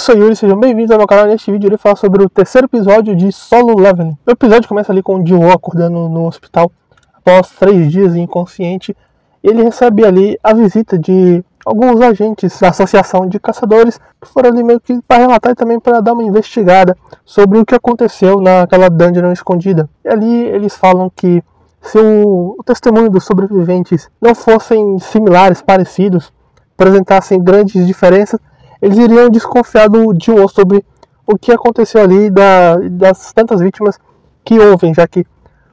sou o Yuri, sejam bem-vindos ao meu canal. Neste vídeo eu irei falar sobre o terceiro episódio de Solo Leveling. O episódio começa ali com o Ji-woo acordando no hospital após 3 dias inconsciente. Ele recebe ali a visita de alguns agentes da associação de caçadores que foram ali meio que para relatar e também para dar uma investigada sobre o que aconteceu naquela dungeon escondida. E ali eles falam que se o testemunho dos sobreviventes não fossem similares, parecidos, apresentassem grandes diferenças, eles iriam desconfiar do Ji-woo sobre o que aconteceu ali, das tantas vítimas que houve, já que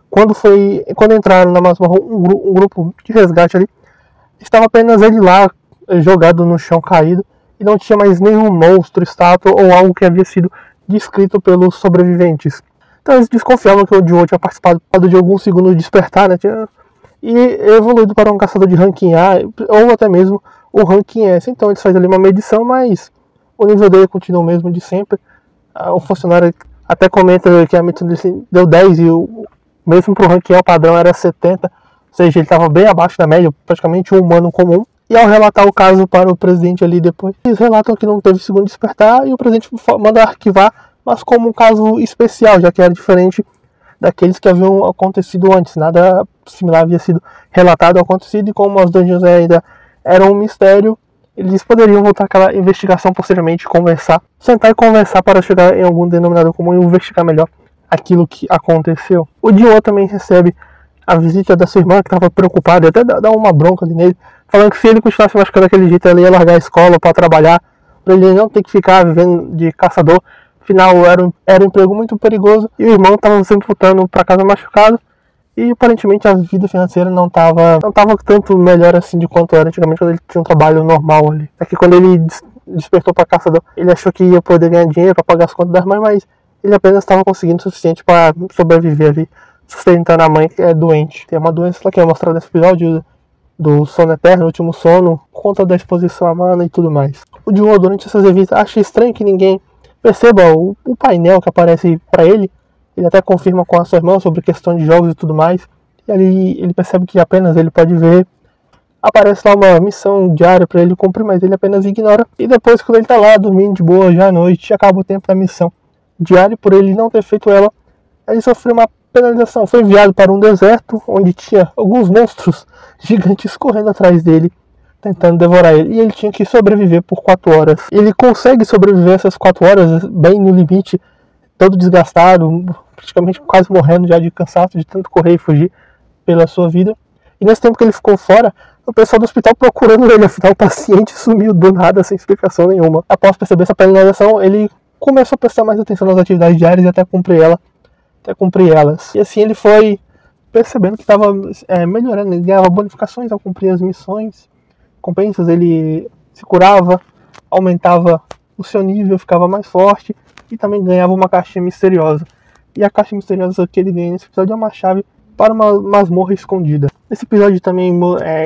quando entraram na masmorra um grupo de resgate ali, estava apenas ele lá, jogado no chão caído, e não tinha mais nenhum monstro, estátua ou algo que havia sido descrito pelos sobreviventes. Então eles desconfiavam que o Ji-woo tinha participado de alguns segundos de despertar, né, e evoluído para um caçador de ranking A, ou até mesmo o ranking S. Então eles fazem ali uma medição, mas o nível dele continua o mesmo de sempre. O funcionário até comenta que a medição dele deu 10 e mesmo para o ranking A o padrão era 70, ou seja, ele estava bem abaixo da média, praticamente um humano comum. E ao relatar o caso para o presidente ali depois, eles relatam que não teve segundo despertar e o presidente manda arquivar, mas como um caso especial, já que era diferente daqueles que haviam acontecido antes. Nada similar havia sido relatado ou acontecido, e como as dungeons ainda eram um mistério, eles poderiam voltar àquela investigação posteriormente, sentar e conversar para chegar em algum denominador comum e investigar melhor aquilo que aconteceu. O Ji-woo também recebe a visita da sua irmã, que estava preocupada, e até dá uma bronca ali nele, falando que se ele continuasse machucando daquele jeito, ele ia largar a escola para trabalhar, para ele não ter que ficar vivendo de caçador. Afinal, era um emprego muito perigoso, e o irmão estava sempre voltando para casa machucado, e aparentemente a vida financeira não estava tanto melhor assim de quanto era antigamente, quando ele tinha um trabalho normal ali. É que quando ele despertou para caçador, ele achou que ia poder ganhar dinheiro para pagar as contas das mães, mas ele apenas estava conseguindo o suficiente para sobreviver ali, sustentando a mãe que é doente. Tem uma doença lá que é mostrada nesse episódio do sono eterno, o último sono, por conta da exposição à mana e tudo mais. O Ji-woo, durante essas visitas, acha estranho que ninguém perceba o painel que aparece para ele. Ele até confirma com a sua irmã sobre questão de jogos e tudo mais. E ali ele percebe que apenas ele pode ver. Aparece lá uma missão diária para ele cumprir, mas ele apenas ignora. E depois, quando ele tá lá dormindo de boa, já à noite, acaba o tempo da missão diária, por ele não ter feito ela, ele sofreu uma penalização. Foi enviado para um deserto, onde tinha alguns monstros gigantes correndo atrás dele, tentando devorar ele. E ele tinha que sobreviver por 4 horas. Ele consegue sobreviver essas 4 horas, bem no limite, todo desgastado, praticamente quase morrendo já de cansaço, de tanto correr e fugir pela sua vida. E nesse tempo que ele ficou fora, o pessoal do hospital procurando ele, afinal o paciente sumiu do nada, sem explicação nenhuma. Após perceber essa penalização, ele começou a prestar mais atenção nas atividades diárias e até cumprir elas. E assim ele foi percebendo que estava melhorando, ele ganhava bonificações ao cumprir as missões, recompensas, ele se curava, aumentava o seu nível, ficava mais forte e também ganhava uma caixinha misteriosa. E a caixa misteriosa que ele ganha nesse episódio é uma chave para uma masmorra escondida. Nesse episódio também,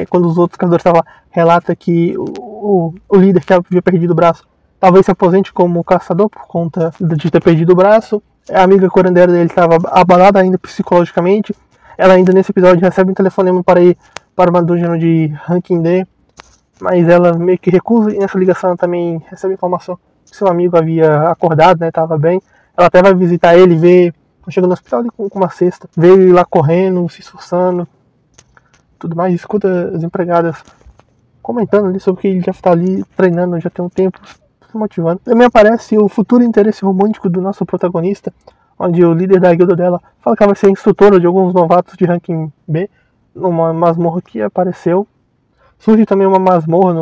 quando os outros caçadores estavam, relata que o líder que havia perdido o braço talvez se aposente como caçador por conta de ter perdido o braço. A amiga curandeira dele estava abalada ainda psicologicamente. Ela ainda nesse episódio recebe um telefonema para ir para uma dungeon de ranking D, mas ela meio que recusa, e nessa ligação ela também recebe informação que seu amigo havia acordado, né, estava bem. Ela até vai visitar ele, ver, chega no hospital ali com uma cesta, vê ele lá correndo, se esforçando, tudo mais, escuta as empregadas comentando ali sobre que ele já está ali treinando, já tem um tempo, se motivando. Também aparece o futuro interesse romântico do nosso protagonista, onde o líder da guilda dela fala que ela vai ser instrutora de alguns novatos de ranking B, numa masmorra que apareceu. Surge também uma masmorra,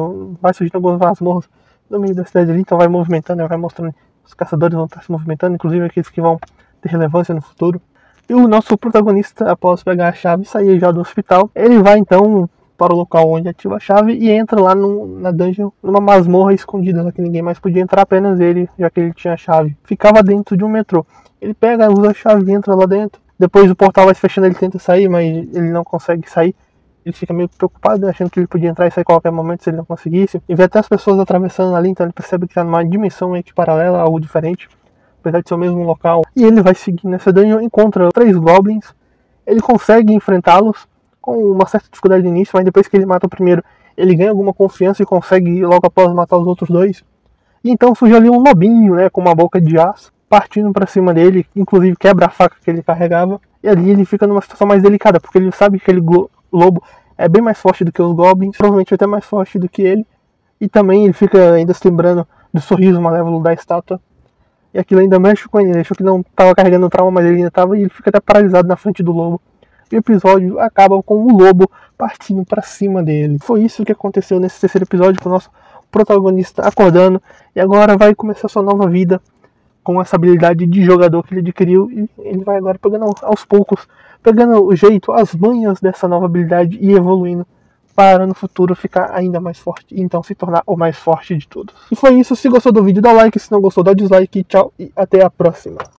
vai surgindo algumas masmorras no meio da cidade ali, então vai movimentando, vai mostrando, os caçadores vão estar se movimentando, inclusive aqueles que vão ter relevância no futuro. E o nosso protagonista, após pegar a chave e sair já do hospital, ele vai então para o local onde ativa a chave e entra lá na dungeon, numa masmorra escondida, lá que ninguém mais podia entrar, apenas ele, já que ele tinha a chave. Ficava dentro de um metrô. Ele pega, usa a chave e entra lá dentro. Depois o portal vai se fechando, ele tenta sair, mas ele não consegue sair. Ele fica meio preocupado, achando que ele podia entrar e sair a qualquer momento se ele não conseguisse. E vê até as pessoas atravessando ali, então ele percebe que está numa dimensão meio que paralela, algo diferente, apesar de ser o mesmo local. E ele vai seguir nessa dungeon, encontra 3 goblins, ele consegue enfrentá-los com uma certa dificuldade no início, mas depois que ele mata o primeiro, ele ganha alguma confiança e consegue logo após matar os outros 2. E então surge ali um lobinho, né, com uma boca de aço, partindo pra cima dele, inclusive quebra a faca que ele carregava. E ali ele fica numa situação mais delicada, porque ele sabe que aquele lobo é bem mais forte do que os goblins, provavelmente até mais forte do que ele. E também ele fica ainda se lembrando do sorriso malévolo da estátua. E aquilo ainda mexe com ele, ele achou que não estava carregando trauma, mas ele ainda estava, e ele fica até paralisado na frente do lobo. E o episódio acaba com o lobo partindo para cima dele. Foi isso que aconteceu nesse terceiro episódio, com o nosso protagonista acordando, e agora vai começar sua nova vida com essa habilidade de jogador que ele adquiriu, e ele vai agora pegando aos poucos, pegando o jeito, as manhas dessa nova habilidade e evoluindo para no futuro ficar ainda mais forte e então se tornar o mais forte de todos. E foi isso, se gostou do vídeo dá like, se não gostou dá dislike, tchau e até a próxima.